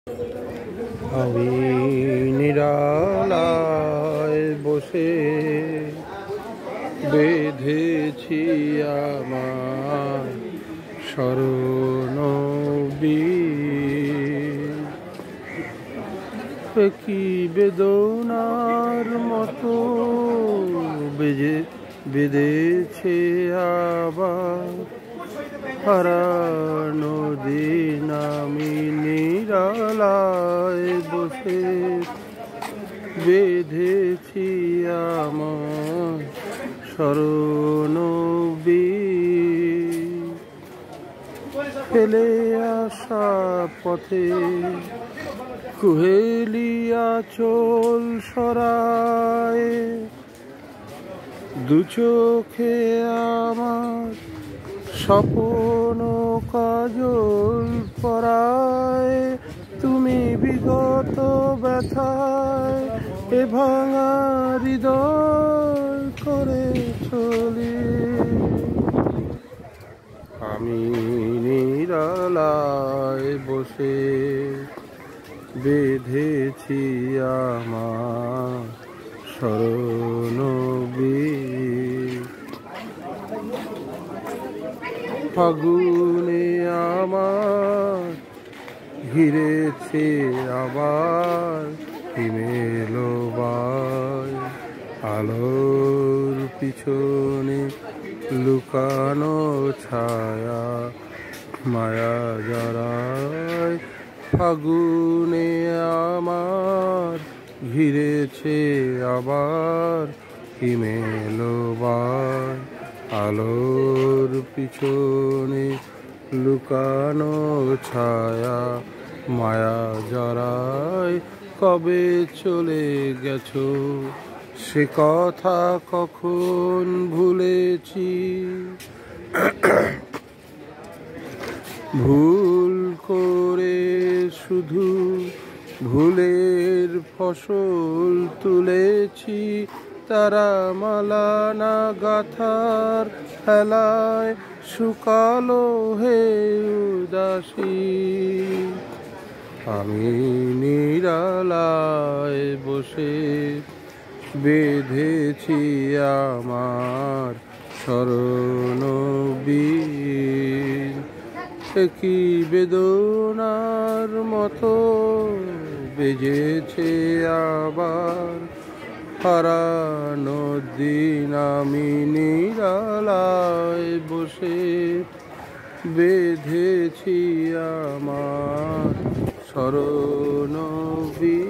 আমি নিরালায় বসে বেঁধেছি আমার স্মরণবীজ। কি বেদনার মতো বেঁধেছে আবার হারানো দিন। আমি নিরালায় বসে বেঁধেছি আমার স্মরণবীজ। ফেলে আসা পথে কুহেলিয়া চোল সরায়, দু চোখে আমার স্বপ্ন কাজল পরায়। তুমি বিগত ব্যথায় এ ভাঙা হৃদয় করে চলি। আমি নিরালায় বসে বেঁধেছি আমার স্মরণবীজ। ফাগুনে আমার ঘিরেছে আবার হিমেল বায়, আলোর পিছনে লুকানো ছায়া মায়া জড়ায়। ফাগুনে আমার ঘিরেছে আবার হিমেল বায়, আলোর পিছনে লুকানো ছায়া মায়া জড়ায়। কবে চলে গেছো সে কথা কখন ভুলেছি, ভুল করে শুধু ভুলের ফসল তুলেছি। তারা মালানা গাথার হেলায় শুকালো হে উদাসী। আমি নিরালায় বসে বেঁধেছি আমার স্মরণবীজ। কি বেদনার মতো বেজেছে আবার হারানো দিন। আমি নিরালায় বসে বেঁধেছি আমার স্মরণবীজ।